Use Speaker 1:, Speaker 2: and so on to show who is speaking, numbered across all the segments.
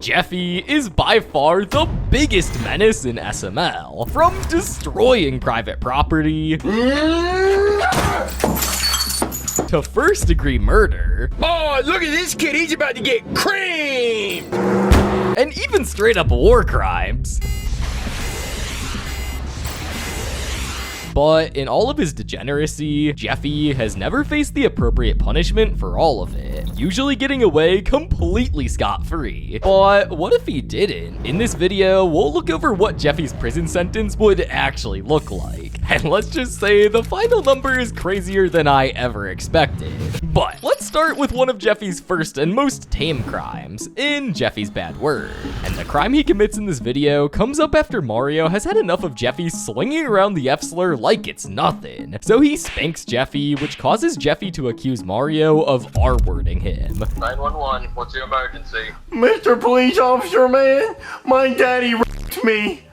Speaker 1: Jeffy is by far the biggest menace in SML, from destroying private property to first-degree murder.
Speaker 2: Oh, look at this kid, he's about to get creamed!
Speaker 1: And even straight-up war crimes. But in all of his degeneracy, Jeffy has never faced the appropriate punishment for all of it, usually getting away completely scot-free. But what if he didn't? In this video, we'll look over what Jeffy's prison sentence would actually look like. And let's just say the final number is crazier than I ever expected. But let's start with one of Jeffy's first and most tame crimes, in Jeffy's bad word. And the crime he commits in this video comes up after Mario has had enough of Jeffy slinging around the F-slur like it's nothing. So he spanks Jeffy, which causes Jeffy to accuse Mario of R-wording him.
Speaker 3: 911, what's your emergency?
Speaker 2: Mr. Police Officer, man, my daddy raped me.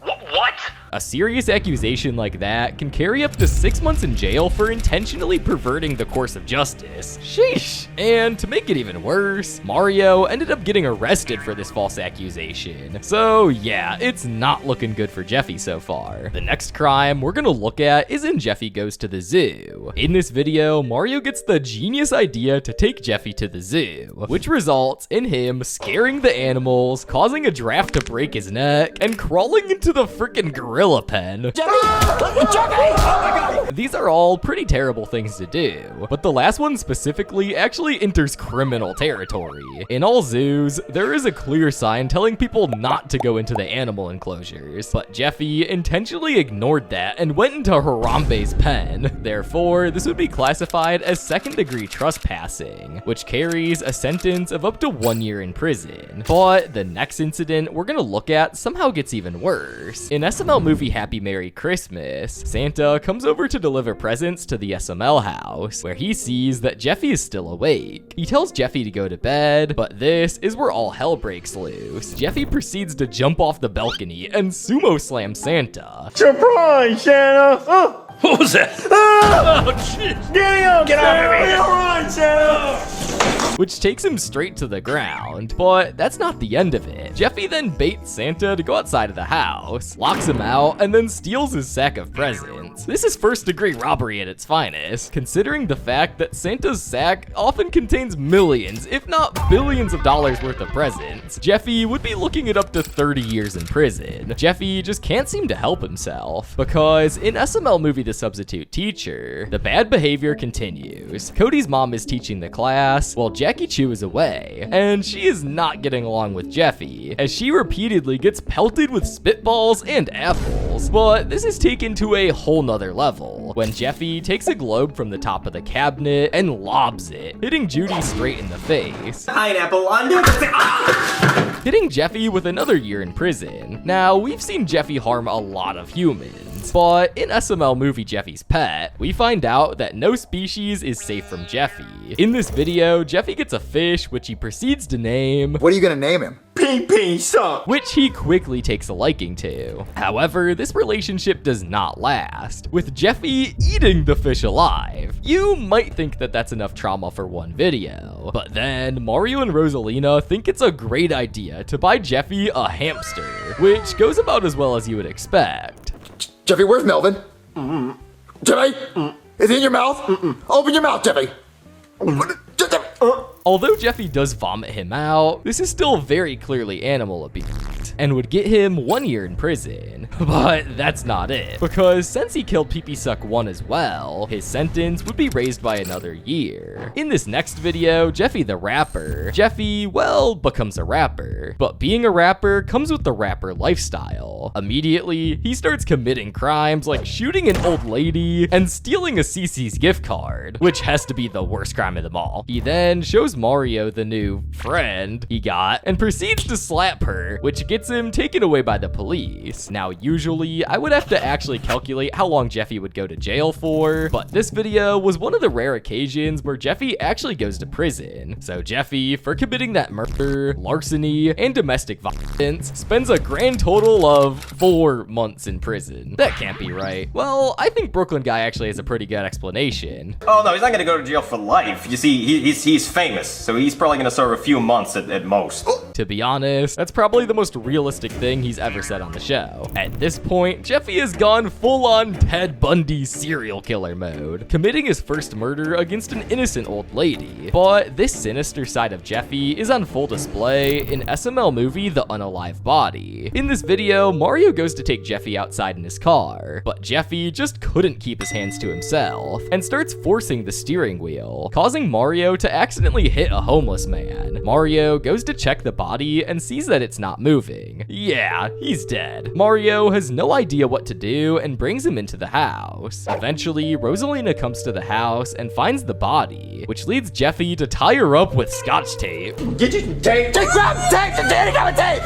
Speaker 3: What?
Speaker 1: A serious accusation like that can carry up to 6 months in jail for intentionally perverting the course of justice. Sheesh. And to make it even worse, Mario ended up getting arrested for this false accusation. So yeah, it's not looking good for Jeffy so far. The next crime we're gonna look at is in Jeffy Goes to the Zoo. In this video, Mario gets the genius idea to take Jeffy to the zoo, which results in him scaring the animals, causing a giraffe to break his neck, and crawling into the freaking gorilla pen. These are all pretty terrible things to do, but the last one specifically actually enters criminal territory. In all zoos, there is a clear sign telling people not to go into the animal enclosures, but Jeffy intentionally ignored that and went into Harambe's pen. Therefore, this would be classified as second-degree trespassing, which carries a sentence of up to 1 year in prison. But the next incident we're gonna look at somehow gets even worse. In SML movie Happy Merry Christmas, Santa comes over to deliver presents to the SML house, where he sees that Jeffy is still awake. He tells Jeffy to go to bed, but this is where all hell breaks loose. Jeffy proceeds to jump off the balcony and sumo slam Santa.
Speaker 2: Surprise, Santa!
Speaker 3: What was that?
Speaker 2: Oh, shit! Get up!
Speaker 3: Get off of me!
Speaker 2: All right, Santa!
Speaker 1: Which takes him straight to the ground. But that's not the end of it. Jeffy then baits Santa to go outside of the house, locks him out, and then steals his sack of presents. This is first-degree robbery at its finest, considering the fact that Santa's sack often contains millions, if not billions of dollars worth of presents. Jeffy would be looking at up to 30 years in prison. Jeffy just can't seem to help himself, because in SML movie The Substitute Teacher, the bad behavior continues. Cody's mom is teaching the class, while Jackie Chu is away, and she is not getting along with Jeffy, as she repeatedly gets pelted with spitballs and apples. But this is taken to a whole nother level, when Jeffy takes a globe from the top of the cabinet and lobs it, hitting Judy straight in the face.
Speaker 2: Pineapple under the...
Speaker 1: Hitting Jeffy with another year in prison. Now, we've seen Jeffy harm a lot of humans, but in SML movie Jeffy's Pet, we find out that no species is safe from Jeffy. In this video, Jeffy gets a fish, which he proceeds to name...
Speaker 4: What are you gonna name him?
Speaker 2: Pee-pee suck!
Speaker 1: Which he quickly takes a liking to. However, this relationship does not last, with Jeffy eating the fish alive. You might think that that's enough trauma for one video, but then Mario and Rosalina think it's a great idea to buy Jeffy a hamster, which goes about as well as you would expect.
Speaker 4: Jeffy, where's Melvin? Jeffy? Is he in your mouth? Open your mouth, Jeffy.
Speaker 1: Although Jeffy does vomit him out, this is still very clearly animal abuse, and would get him 1 year in prison. But that's not it, because since he killed Pee Pee Suck 1 as well, his sentence would be raised by another year. In this next video, Jeffy the rapper, Jeffy, well, becomes a rapper. But being a rapper comes with the rapper lifestyle. Immediately, he starts committing crimes like shooting an old lady and stealing a CC's gift card, which has to be the worst crime of them all. He then shows Mario the new friend he got and proceeds to slap her, which gets him taken away by the police. Now, usually, I would have to actually calculate how long Jeffy would go to jail for, but this video was one of the rare occasions where Jeffy actually goes to prison. So Jeffy, for committing that murder, larceny, and domestic violence, spends a grand total of 4 months in prison. That can't be right. Well, I think Brooklyn Guy actually has a pretty good explanation.
Speaker 5: Oh no, he's not gonna go to jail for life. You see, he's famous, so he's probably gonna serve a few months at most.
Speaker 1: To be honest, that's probably the most realistic thing he's ever said on the show. At this point, Jeffy has gone full-on Ted Bundy serial killer mode, committing his first murder against an innocent old lady. But this sinister side of Jeffy is on full display in SML movie The Unalive Body. In this video, Mario goes to take Jeffy outside in his car, but Jeffy just couldn't keep his hands to himself and starts forcing the steering wheel, causing Mario to accidentally hit a homeless man. Mario goes to check the body and sees that it's not moving. Yeah, he's dead. Mario has no idea what to do and brings him into the house. Eventually, Rosalina comes to the house and finds the body, which leads Jeffy to tie her up with Scotch tape.
Speaker 4: Get your tape. Grab tape. Grab tape.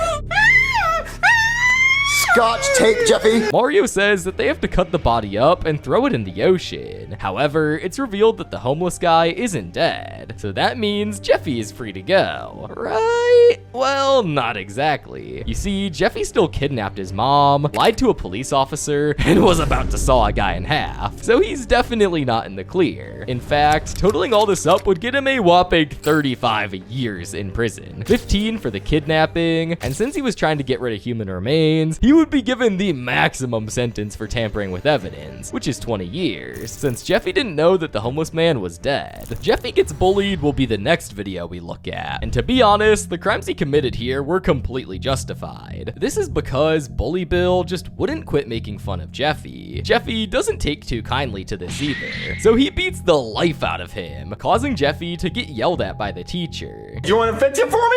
Speaker 4: Scotch tape, Jeffy.
Speaker 1: Mario says that they have to cut the body up and throw it in the ocean. However, it's revealed that the homeless guy isn't dead, so that means Jeffy is free to go. Right? Well, not exactly. You see, Jeffy still kidnapped his mom, lied to a police officer, and was about to saw a guy in half, so he's definitely not in the clear. In fact, totaling all this up would get him a whopping 35 years in prison, 15 for the kidnapping, and since he was trying to get rid of human remains, he would be given the maximum sentence for tampering with evidence, which is 20 years, since Jeffy didn't know that the homeless man was dead. Jeffy Gets Bullied will be the next video we look at, and to be honest, the crimes he committed here were completely justified. This is because Bully Bill just wouldn't quit making fun of Jeffy. Jeffy doesn't take too kindly to this either, so he beats the life out of him, causing Jeffy to get yelled at by the teacher.
Speaker 2: You want to fix it for me?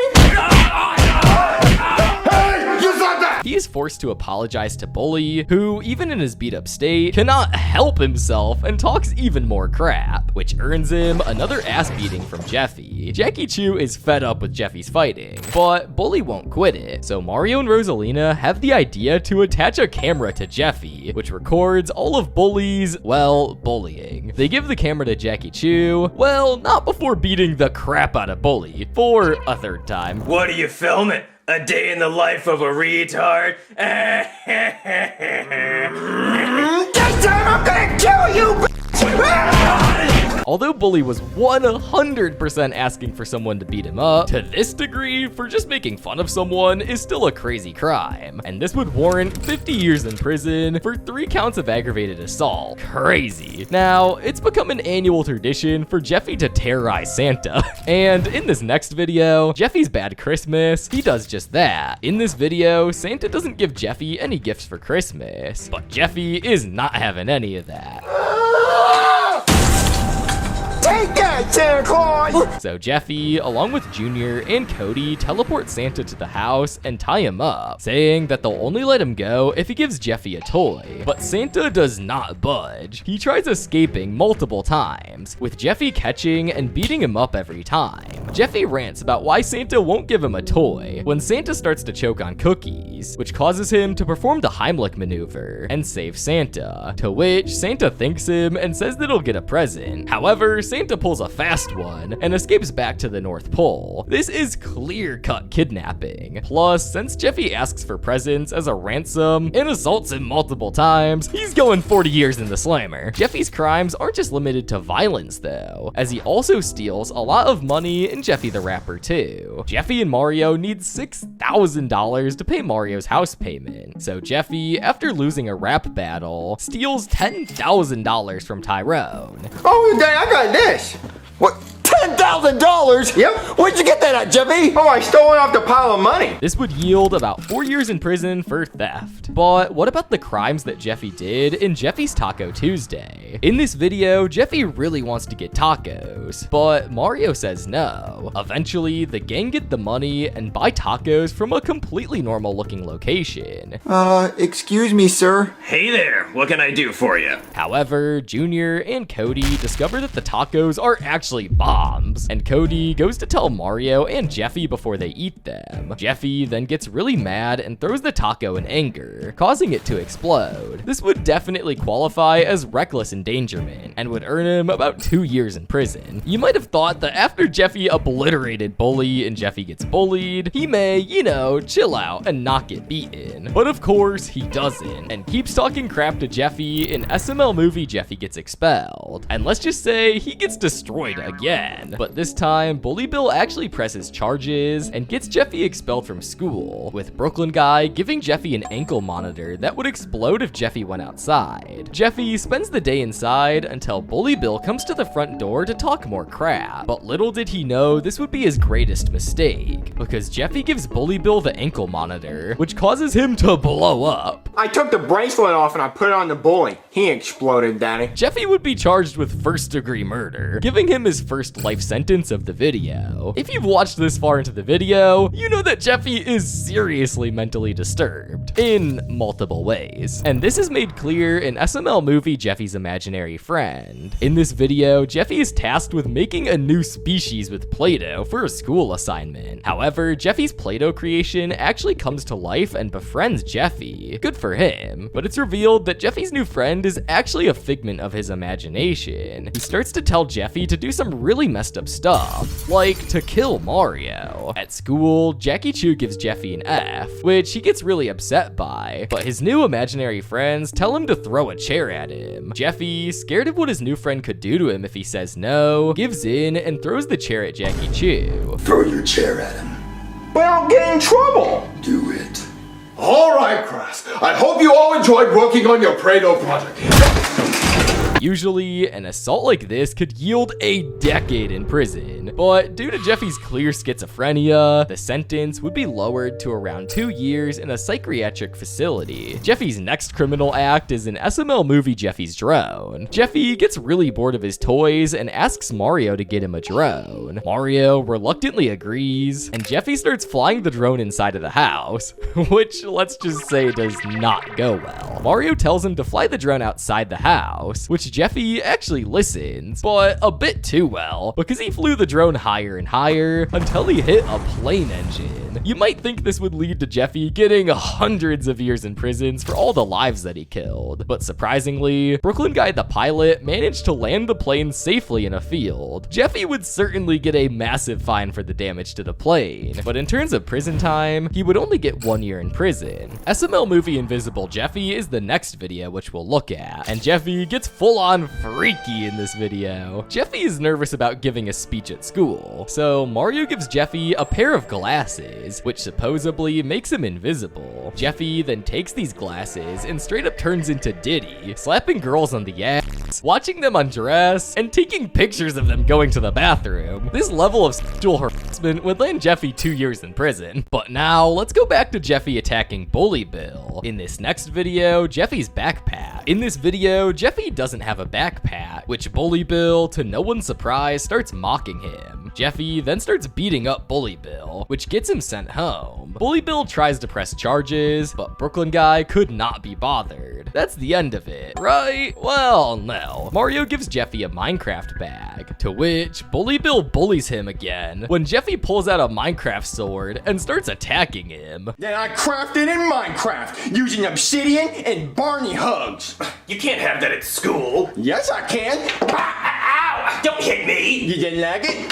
Speaker 2: Hey, you said that!
Speaker 1: He is forced to apologize to Bully, who, even in his beat-up state, cannot help himself and talks even more crap, which earns him another ass beating from Jeffy. Jackie Chu is fed up with Jeffy's fighting, but Bully won't quit it, so Mario and Rosalina have the idea to attach a camera to Jeffy, which records all of Bully's, well, bullying. They give the camera to Jackie Chu, well, not before beating the crap out of Bully, for a third time.
Speaker 5: What are you filming? A day in the life of a retard?
Speaker 4: This time I'm gonna kill you,
Speaker 1: Although Bully was 100% asking for someone to beat him up, to this degree, for just making fun of someone is still a crazy crime. And this would warrant 50 years in prison for 3 counts of aggravated assault. Crazy. Now, it's become an annual tradition for Jeffy to terrorize Santa. And in this next video, Jeffy's Bad Christmas, he does just that. In this video, Santa doesn't give Jeffy any gifts for Christmas, but Jeffy is not having any of that.
Speaker 4: Take that, Santa Claus!
Speaker 1: So Jeffy, along with Junior and Cody, teleport Santa to the house and tie him up, saying that they'll only let him go if he gives Jeffy a toy. But Santa does not budge. He tries escaping multiple times, with Jeffy catching and beating him up every time. Jeffy rants about why Santa won't give him a toy, when Santa starts to choke on cookies, which causes him to perform the Heimlich maneuver and save Santa, to which Santa thanks him and says that he'll get a present. However, Santa pulls a fast one and escapes back to the North Pole. This is clear-cut kidnapping. Plus, since Jeffy asks for presents as a ransom and assaults him multiple times, he's going 40 years in the slammer. Jeffy's crimes aren't just limited to violence though, as he also steals a lot of money in Jeffy the Rapper too. Jeffy and Mario need $6,000 to pay Mario's house payment, so Jeffy, after losing a rap battle, steals $10,000 from Tyrone.
Speaker 2: Oh, Dad, I got this.
Speaker 4: What? $10,000?
Speaker 2: Yep.
Speaker 4: Where'd you get that at, Jeffy?
Speaker 2: Oh, I stole it off the pile of money.
Speaker 1: This would yield about 4 years in prison for theft. But what about the crimes that Jeffy did in Jeffy's Taco Tuesday? In this video, Jeffy really wants to get tacos, but Mario says no. Eventually, the gang get the money and buy tacos from a completely normal looking location.
Speaker 4: Excuse me, sir.
Speaker 5: Hey there, what can I do for you?
Speaker 1: However, Junior and Cody discover that the tacos are actually bombs, and Cody goes to tell Mario and Jeffy before they eat them. Jeffy then gets really mad and throws the taco in anger, causing it to explode. This would definitely qualify as reckless endangerment and would earn him about 2 years in prison. You might have thought that after Jeffy obliterated Bully and Jeffy Gets Bullied, he may, chill out and not get beaten. But of course, he doesn't, and keeps talking crap to Jeffy in SML movie Jeffy Gets Expelled. And let's just say he gets destroyed again, but But this time, Bully Bill actually presses charges and gets Jeffy expelled from school, with Brooklyn Guy giving Jeffy an ankle monitor that would explode if Jeffy went outside. Jeffy spends the day inside until Bully Bill comes to the front door to talk more crap. But little did he know this would be his greatest mistake, because Jeffy gives Bully Bill the ankle monitor, which causes him to blow up.
Speaker 2: I took the bracelet off and I put it on the bully. He exploded, Daddy.
Speaker 1: Jeffy would be charged with first-degree murder, giving him his first life sentence of the video. If you've watched this far into the video, you know that Jeffy is seriously mentally disturbed in multiple ways. And this is made clear in SML movie Jeffy's Imaginary Friend. In this video, Jeffy is tasked with making a new species with Play-Doh for a school assignment. However, Jeffy's Play-Doh creation actually comes to life and befriends Jeffy. Good for him. But it's revealed that Jeffy's new friend is actually a figment of his imagination. He starts to tell Jeffy to do some really messed up stuff, like to kill Mario. At school, Jackie Chu gives Jeffy an F, which he gets really upset by, but his new imaginary friends tell him to throw a chair at him. Jeffy, scared of what his new friend could do to him if he says no, gives in and throws the chair at Jackie Chu.
Speaker 4: Throw your chair at him.
Speaker 2: But I'll get in trouble.
Speaker 4: Do it. All right, Crass. I hope you all enjoyed working on your Play-Doh project.
Speaker 1: Usually, an assault like this could yield a decade in prison, but due to Jeffy's clear schizophrenia, the sentence would be lowered to around 2 years in a psychiatric facility. Jeffy's next criminal act is in SML movie Jeffy's Drone. Jeffy gets really bored of his toys and asks Mario to get him a drone. Mario reluctantly agrees, and Jeffy starts flying the drone inside of the house, which let's just say does not go well. Mario tells him to fly the drone outside the house, which Jeffy actually listens, but a bit too well, because he flew the drone higher and higher until he hit a plane engine. You might think this would lead to Jeffy getting hundreds of years in prisons for all the lives that he killed, but surprisingly, Brooklyn Guy the pilot managed to land the plane safely in a field. Jeffy would certainly get a massive fine for the damage to the plane, but in terms of prison time, he would only get 1 year in prison. SML movie Invisible Jeffy is the next video which we'll look at, and Jeffy gets full-on freaky in this video. Jeffy is nervous about giving a speech at school, so Mario gives Jeffy a pair of glasses, which supposedly makes him invisible. Jeffy then takes these glasses and straight up turns into Diddy, slapping girls on the ass, watching them undress, and taking pictures of them going to the bathroom. This level of sexual harassment would land Jeffy 2 years in prison. But now, let's go back to Jeffy attacking Bully Bill. In this next video, Jeffy's backpack. In this video, Jeffy doesn't have a backpack, which Bully Bill, to no one's surprise, starts mocking him. Jeffy then starts beating up Bully Bill, which gets him sent home. Bully Bill tries to press charges, but Brooklyn Guy could not be bothered. That's the end of it, right? Well, no. Mario gives Jeffy a Minecraft bag, to which Bully Bill bullies him again when Jeffy pulls out a Minecraft sword and starts attacking him.
Speaker 2: Then I crafted in Minecraft using obsidian and Barney hugs.
Speaker 5: You can't have that at school.
Speaker 2: Yes, I can.
Speaker 5: Ow! Don't hit me!
Speaker 2: You didn't like it?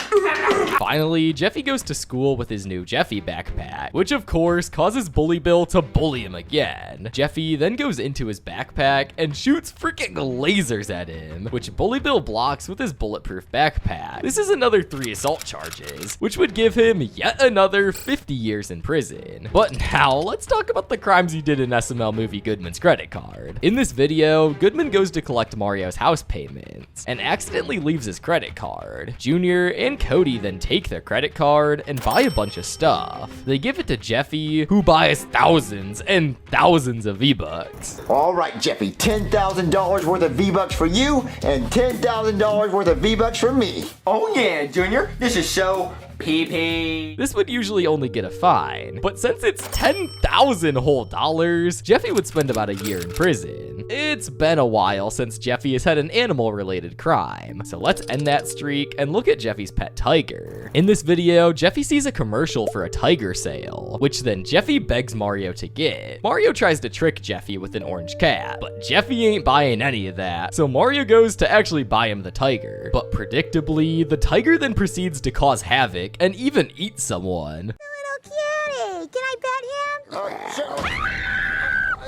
Speaker 1: Finally, Jeffy goes to school with his new Jeffy backpack, which of course causes Bully Bill to bully him again. Jeffy then goes into his backpack and shoots freaking lasers at him, which Bully Bill blocks with his bulletproof backpack. This is another 3 assault charges, which would give him yet another 50 years in prison. But now, let's talk about the crimes he did in SML movie Goodman's credit card. In this video, Goodman goes to collect Mario's house payments and accidentally leaves his credit card. Junior and Cody then take their credit card and buy a bunch of stuff. They give it to Jeffy, who buys thousands and thousands of V-Bucks.
Speaker 4: All right, Jeffy, $10,000 worth of V-Bucks for you and $10,000 worth of V-Bucks for me.
Speaker 2: Oh yeah, Junior. This is so PP.
Speaker 1: This would usually only get a fine, but since it's 10,000 whole dollars, Jeffy would spend about a year in prison. It's been a while since Jeffy has had an animal-related crime, so let's end that streak and look at Jeffy's pet tiger. In this video, Jeffy sees a commercial for a tiger sale, which then Jeffy begs Mario to get. Mario tries to trick Jeffy with an orange cat, but Jeffy ain't buying any of that, so Mario goes to actually buy him the tiger. But predictably, the tiger then proceeds to cause havoc and even eat someone.
Speaker 6: Little kitty, can I pet him?
Speaker 4: Sure.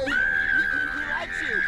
Speaker 4: He likes you.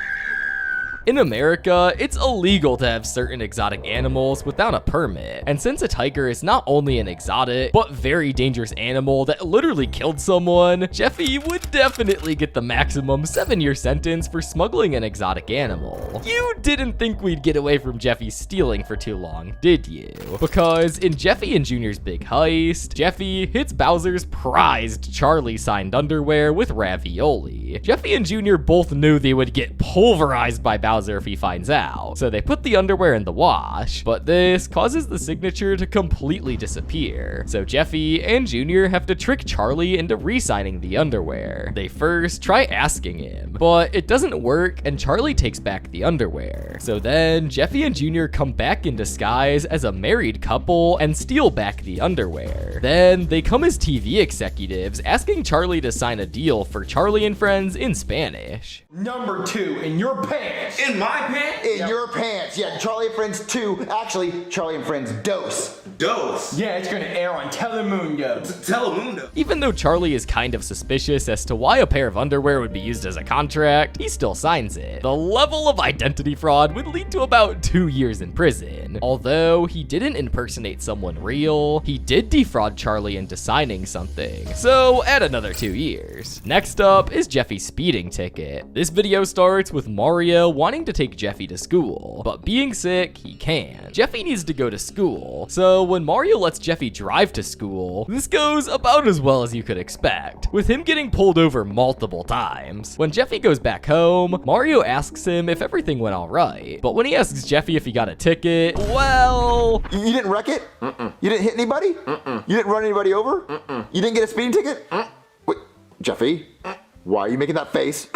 Speaker 1: In America, it's illegal to have certain exotic animals without a permit. And since a tiger is not only an exotic, but very dangerous animal that literally killed someone, Jeffy would definitely get the maximum 7-year sentence for smuggling an exotic animal. You didn't think we'd get away from Jeffy stealing for too long, did you? Because in Jeffy and Junior's big heist, Jeffy hits Bowser's prized Charlie signed underwear with ravioli. Jeffy and Junior both knew they would get pulverized by Bowser if he finds out, so they put the underwear in the wash, but this causes the signature to completely disappear. So Jeffy and Junior have to trick Charlie into re-signing the underwear. They first try asking him, but it doesn't work and Charlie takes back the underwear. So then Jeffy and Junior come back in disguise as a married couple and steal back the underwear. Then they come as TV executives asking Charlie to sign a deal for Charlie and Friends in Spanish.
Speaker 2: Number 2 in your pants.
Speaker 5: In my pants?
Speaker 4: In your pants. Yeah, Charlie and Friends 2. Actually, Charlie and Friends Dos.
Speaker 5: Dose.
Speaker 2: Yeah, it's gonna air on Telemundo.
Speaker 5: Telemundo.
Speaker 1: Even though Charlie is kind of suspicious as to why a pair of underwear would be used as a contract, he still signs it. The level of identity fraud would lead to about 2 years in prison. Although he didn't impersonate someone real, he did defraud Charlie into signing something. So add another 2 years. Next up is Jeffy's speeding ticket. This video starts with Mario wanting to take Jeffy to school, but being sick, he can't. Jeffy needs to go to school, so when Mario lets Jeffy drive to school, this goes about as well as you could expect, with him getting pulled over multiple times. When Jeffy goes back home, Mario asks him if everything went alright, but when he asks Jeffy if he got a ticket, well...
Speaker 4: You didn't wreck it? You didn't hit anybody? You didn't run anybody over? You didn't get a speeding ticket? Wait, Jeffy, why are you making that face?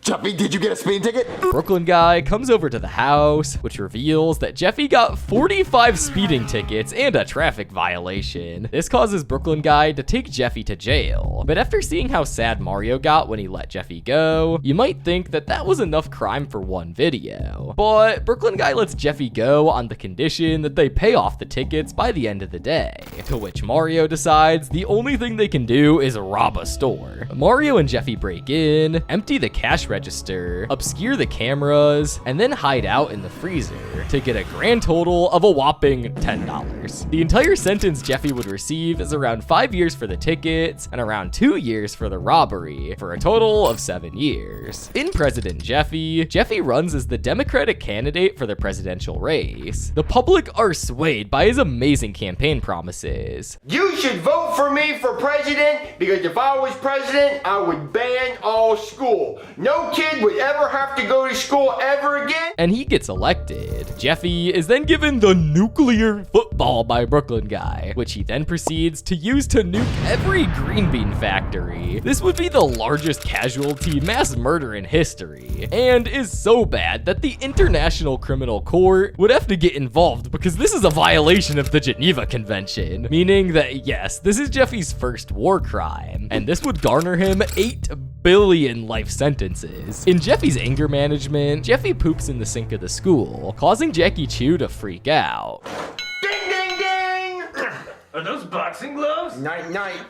Speaker 4: Jeffy, did you get a speeding ticket?
Speaker 1: Brooklyn guy comes over to the house, which reveals that Jeffy got 45 speeding tickets and a traffic violation. This causes Brooklyn guy to take Jeffy to jail. But after seeing how sad Mario got when he let Jeffy go, you might think that that was enough crime for one video. But Brooklyn guy lets Jeffy go on the condition that they pay off the tickets by the end of the day. To which Mario decides the only thing they can do is rob a store. Mario and Jeffy break in, empty the cash register, obscure the cameras, and then hide out in the freezer to get a grand total of a whopping $10. The entire sentence Jeffy would receive is around 5 years for the tickets and around 2 years for the robbery, for a total of 7 years. In President Jeffy, Jeffy runs as the Democratic candidate for the presidential race. The public are swayed by his amazing campaign promises.
Speaker 2: You should vote for me for president because if I was president, I would ban all school. No kid would ever have to go to school ever again.
Speaker 1: And he gets elected. Jeffy is then given the nuclear football by Brooklyn guy, which he then proceeds to use to nuke every green bean factory. This would be the largest casualty mass murder in history, and is so bad that the International Criminal Court would have to get involved because this is a violation of the Geneva Convention, meaning that yes, this is Jeffy's first war crime, and this would garner him 8 billion life sentences. In Jeffy's anger management, Jeffy poops in the sink of the school, causing Jackie Chu to freak out.
Speaker 2: Ding, ding, ding.
Speaker 5: Are those boxing gloves?
Speaker 2: Night, night.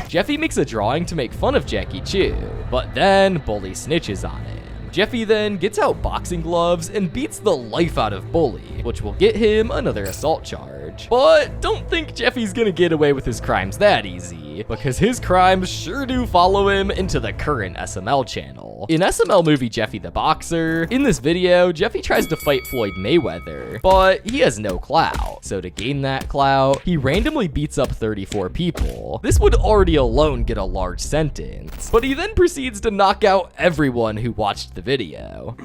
Speaker 1: Jeffy makes a drawing to make fun of Jackie Chu, but then Bully snitches on him. Jeffy then gets out boxing gloves and beats the life out of Bully, which will get him another assault charge. But don't think Jeffy's gonna get away with his crimes that easy, because his crimes sure do follow him into the current SML channel. In SML movie Jeffy the Boxer, in this video, Jeffy tries to fight Floyd Mayweather, but he has no clout. So to gain that clout, he randomly beats up 34 people. This would already alone get a large sentence, but he then proceeds to knock out everyone who watched the video.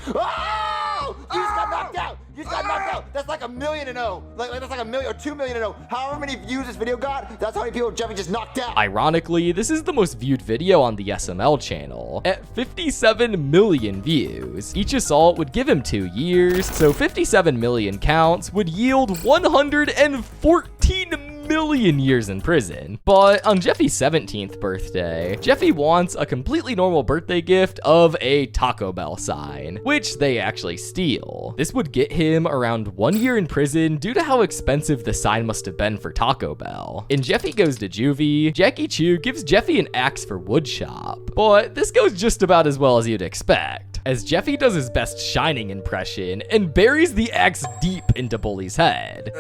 Speaker 4: Oh! You just got knocked out! You just got knocked out! That's like 1 million and 0. Like that's like 1 million or 2 million and 0. However many views this video got, that's how many people Jeffy just knocked out.
Speaker 1: Ironically, this is the most viewed video on the SML channel, at 57 million views. Each assault would give him 2 years, so 57 million counts would yield 114 million years in prison. But on Jeffy's 17th birthday, Jeffy wants a completely normal birthday gift of a Taco Bell sign, which they actually steal. This would get him around 1 year in prison due to how expensive the sign must have been for Taco Bell. In Jeffy Goes to Juvie, Jackie Chu gives Jeffy an axe for woodshop, but this goes just about as well as you'd expect, as Jeffy does his best Shining impression and buries the axe deep into Bully's head.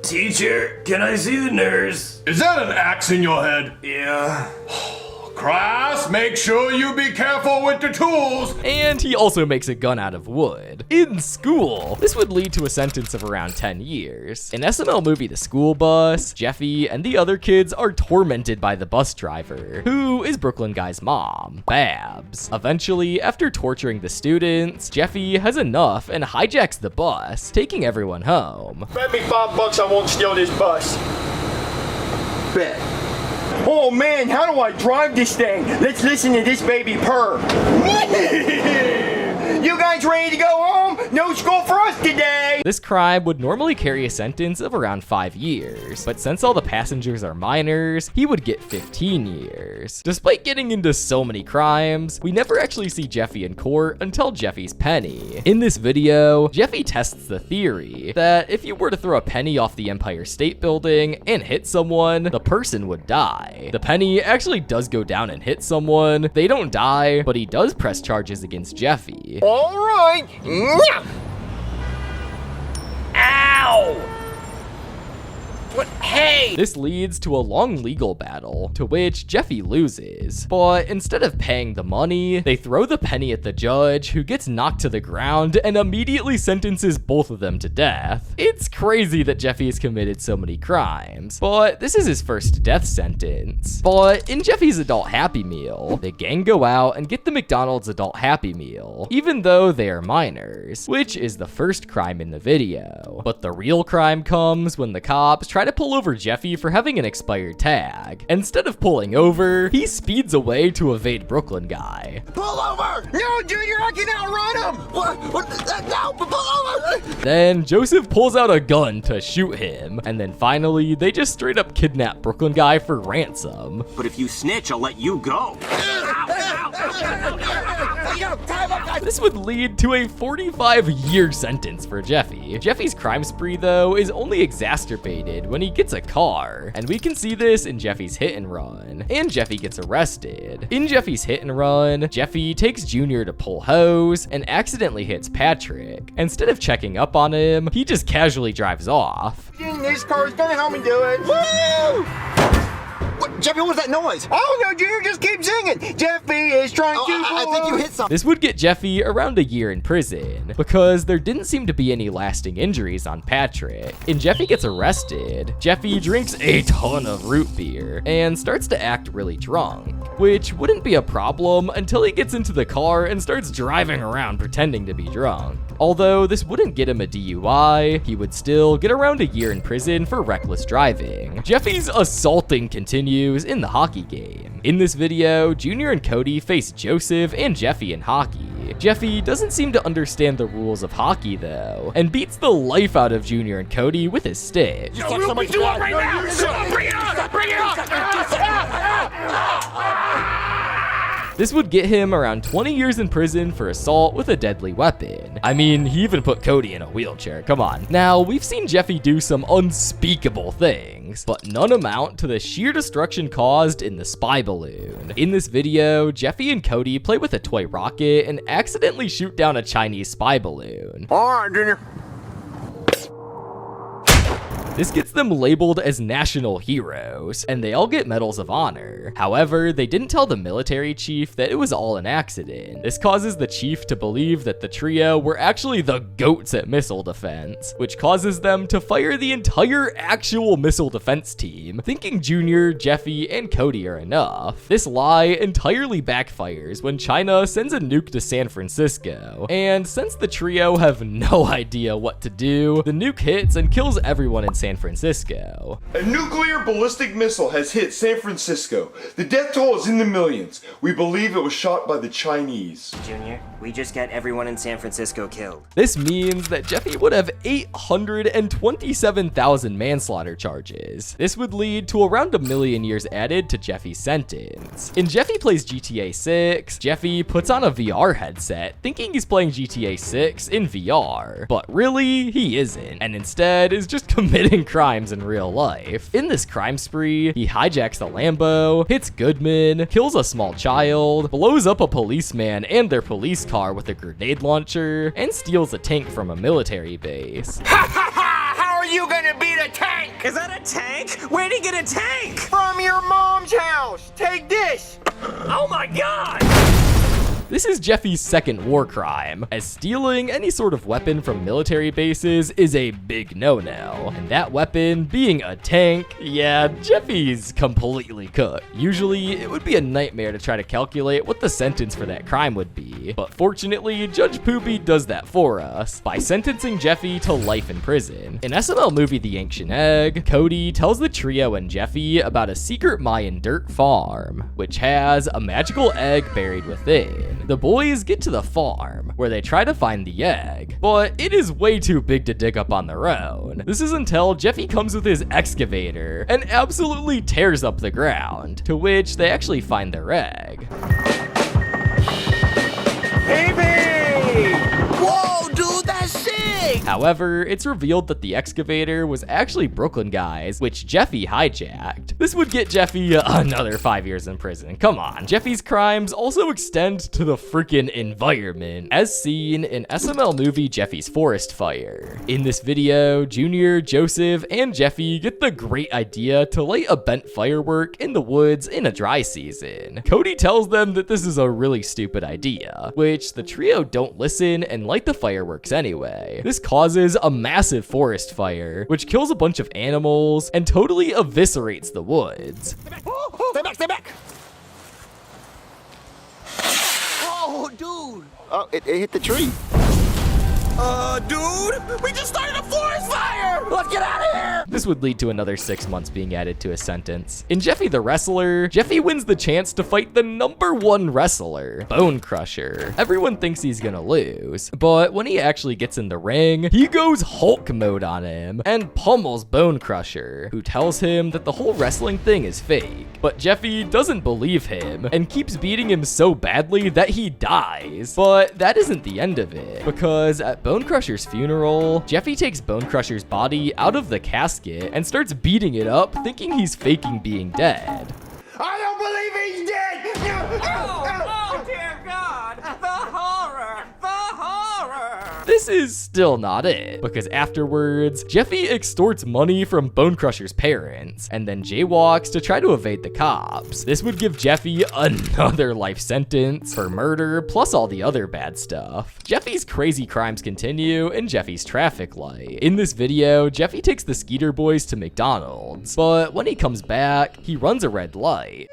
Speaker 5: Teacher, can I see the nurse?
Speaker 7: Is that an axe in your head?
Speaker 5: Yeah.
Speaker 7: Class, make sure you be careful with the tools.
Speaker 1: And he also makes a gun out of wood. In school, this would lead to a sentence of around 10 years. In SML movie The School Bus, Jeffy and the other kids are tormented by the bus driver, who is Brooklyn Guy's mom, Babs. Eventually, after torturing the students, Jeffy has enough and hijacks the bus, taking everyone home.
Speaker 2: Bet me $5 I won't steal this bus. Bet. Oh man, how do I drive this thing? Let's listen to this baby purr. You guys ready to go home? No school for us today.
Speaker 1: This crime would normally carry a sentence of around 5 years, but since all the passengers are minors, he would get 15 years. Despite getting into so many crimes, we never actually see Jeffy in court until Jeffy's penny. In this video, Jeffy tests the theory that if you were to throw a penny off the Empire State Building and hit someone, the person would die. The penny actually does go down and hit someone. They don't die, but he does press charges against Jeffy.
Speaker 2: All right.
Speaker 5: Ow! What? Hey!
Speaker 1: This leads to a long legal battle, to which Jeffy loses. But instead of paying the money, they throw the penny at the judge, who gets knocked to the ground and immediately sentences both of them to death. It's crazy that Jeffy has committed so many crimes, but this is his first death sentence. But in Jeffy's Adult Happy Meal, the gang go out and get the McDonald's Adult Happy Meal, even though they are minors, which is the first crime in the video. But the real crime comes when the cops try to pull over Jeffy for having an expired tag. Instead of pulling over, he speeds away to evade Brooklyn Guy.
Speaker 4: Pull over!
Speaker 2: No, Junior, I can outrun him.
Speaker 4: What? No, pull over!
Speaker 1: Then Joseph pulls out a gun to shoot him, and then finally, they just straight up kidnap Brooklyn Guy for ransom.
Speaker 8: But if you snitch, I'll let you go.
Speaker 1: This would lead to a 45-year sentence for Jeffy. Jeffy's crime spree, though, is only exacerbated when he gets a car, and we can see this in Jeffy's hit and run, and Jeffy gets arrested. In Jeffy's hit and run, Jeffy takes Junior to pull hose and accidentally hits Patrick. Instead of checking up on him, he just casually drives off.
Speaker 2: This car's gonna help me do it. Woo!
Speaker 4: What, Jeffy, what was that noise?
Speaker 2: Oh no, Junior, just keep singing. Jeffy is trying to.
Speaker 4: I think you hit something.
Speaker 1: This would get Jeffy around a year in prison, because there didn't seem to be any lasting injuries on Patrick. And Jeffy gets arrested. Jeffy drinks a ton of root beer and starts to act really drunk, which wouldn't be a problem until he gets into the car and starts driving around pretending to be drunk. Although this wouldn't get him a DUI, he would still get around a year in prison for reckless driving. Jeffy's assaulting continues in the hockey game. In this video, Junior and Cody face Joseph and Jeffy in hockey. Jeffy doesn't seem to understand the rules of hockey though, and beats the life out of Junior and Cody with his stick.
Speaker 5: We'll do it right now! Bring it on! Bring it on!
Speaker 1: This would get him around 20 years in prison for assault with a deadly weapon. I mean, he even put Cody in a wheelchair, come on. Now, we've seen Jeffy do some unspeakable things, but none amount to the sheer destruction caused in the spy balloon. In this video, Jeffy and Cody play with a toy rocket and accidentally shoot down a Chinese spy balloon.
Speaker 2: All right, Junior.
Speaker 1: This gets them labeled as national heroes, and they all get medals of honor. However, they didn't tell the military chief that it was all an accident. This causes the chief to believe that the trio were actually the goats at missile defense, which causes them to fire the entire actual missile defense team, thinking Junior, Jeffy, and Cody are enough. This lie entirely backfires when China sends a nuke to San Francisco, and since the trio have no idea what to do, the nuke hits and kills everyone in San San Francisco.
Speaker 7: A nuclear ballistic missile has hit San Francisco. The death toll is in the millions. We believe it was shot by the Chinese.
Speaker 8: Junior, we just got everyone in San Francisco killed.
Speaker 1: This means that Jeffy would have 827,000 manslaughter charges. This would lead to around 1 million years added to Jeffy's sentence. In Jeffy Plays GTA 6, Jeffy puts on a VR headset thinking he's playing GTA 6 in VR, but really, he isn't, and instead is just committing crimes in real life. In this crime spree, he hijacks the Lambo, hits Goodman, kills a small child, blows up a policeman and their police car with a grenade launcher, and steals a tank from a military base.
Speaker 2: How are you gonna beat a tank?
Speaker 8: Is that a tank? Where'd he get a tank?
Speaker 2: From your mom's house. Take this.
Speaker 8: Oh my god!
Speaker 1: This is Jeffy's second war crime, as stealing any sort of weapon from military bases is a big no-no, and that weapon being a tank, yeah, Jeffy's completely cooked. Usually, it would be a nightmare to try to calculate what the sentence for that crime would be, but fortunately, Judge Poopy does that for us, by sentencing Jeffy to life in prison. In SML movie The Ancient Egg, Cody tells the trio and Jeffy about a secret Mayan dirt farm, which has a magical egg buried within. The boys get to the farm, where they try to find the egg, but it is way too big to dig up on their own. This is until Jeffy comes with his excavator and absolutely tears up the ground, to which they actually find their egg.
Speaker 2: Baby! Whoa, dude, that's sick!
Speaker 1: However, it's revealed that the excavator was actually Brooklyn guys, which Jeffy hijacked. This would get Jeffy another 5 years in prison. Come on. Jeffy's crimes also extend to the freaking environment, as seen in SML movie Jeffy's Forest Fire. In this video, Junior, Joseph, and Jeffy get the great idea to light a bent firework in the woods in a dry season. Cody tells them that this is a really stupid idea, which the trio don't listen and light the fireworks anyway. This causes a massive forest fire, which kills a bunch of animals and totally eviscerates the woods.
Speaker 4: Stay back, stay back!
Speaker 2: Oh, dude!
Speaker 4: Oh, it hit the tree.
Speaker 2: Dude! We just started a forest fire! Let's get out of here!
Speaker 1: This would lead to another 6 months being added to his sentence. In Jeffy the Wrestler, Jeffy wins the chance to fight the #1 wrestler, Bone Crusher. Everyone thinks he's gonna lose, but when he actually gets in the ring, he goes Hulk mode on him and pummels Bone Crusher, who tells him that the whole wrestling thing is fake. But Jeffy doesn't believe him and keeps beating him so badly that he dies. But that isn't the end of it, because at Bone Crusher's funeral, Jeffy takes Bone Crusher's body out of the casket and starts beating it up, thinking he's faking being dead.
Speaker 2: I don't believe he's dead!
Speaker 8: Oh dear God! The horror! The horror!
Speaker 1: This is still not it, because afterwards, Jeffy extorts money from Bone Crusher's parents, and then jaywalks to try to evade the cops. This would give Jeffy another life sentence for murder, plus all the other bad stuff. Jeffy's crazy crimes continue in Jeffy's traffic light. In this video, Jeffy takes the Skeeter Boys to McDonald's, but when he comes back, he runs a red light.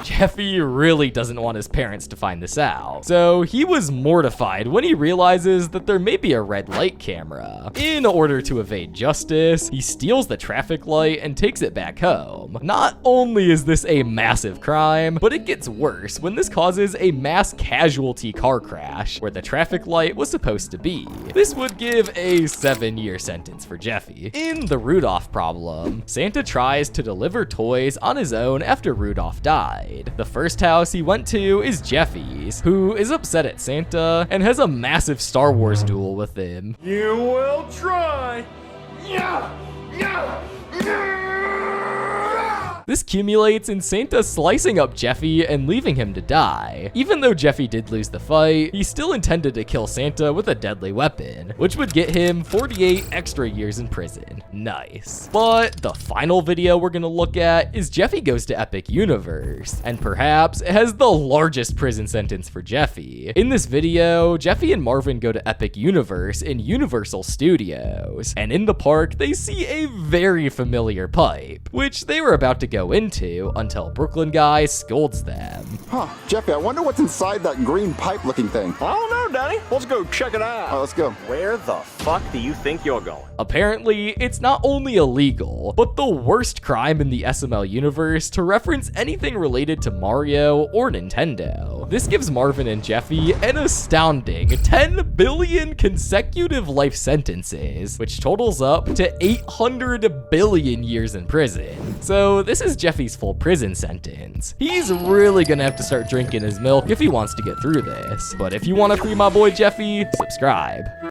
Speaker 1: Jeffy really doesn't want his parents to find this out, so he was mortified when he realizes that there may be a red light camera. In order to evade justice, he steals the traffic light and takes it back home. Not only is this a massive crime, but it gets worse when this causes a mass casualty car crash where the traffic light was supposed to be. This would give a 7-year sentence for Jeffy. In the Rudolph problem, Santa tries to deliver toys on his own after Rudolph died. The first house he went to is Jeffy's, who is upset at Santa and has a massive Star Wars duel with him.
Speaker 2: You will try! Yeah! Yeah!
Speaker 1: This culminates in Santa slicing up Jeffy and leaving him to die. Even though Jeffy did lose the fight, he still intended to kill Santa with a deadly weapon, which would get him 48 extra years in prison. Nice. But the final video we're gonna look at is Jeffy Goes to Epic Universe, and perhaps it has the largest prison sentence for Jeffy. In this video, Jeffy and Marvin go to Epic Universe in Universal Studios, and in the park, they see a very familiar pipe, which they were about to go go into until Brooklyn guy scolds them.
Speaker 4: Huh, Jeffy, I wonder what's inside that green pipe looking thing.
Speaker 9: I don't know, Danny. Let's go check it out.
Speaker 4: All right, let's go.
Speaker 9: Where the fuck do you think you're going?
Speaker 1: Apparently, it's not only illegal, but the worst crime in the SML universe to reference anything related to Mario or Nintendo. This gives Marvin and Jeffy an astounding 10 billion consecutive life sentences, which totals up to 800 billion years in prison. So this is Jeffy's full prison sentence. He's really gonna have to start drinking his milk if he wants to get through this. But if you want to free my boy Jeffy, subscribe.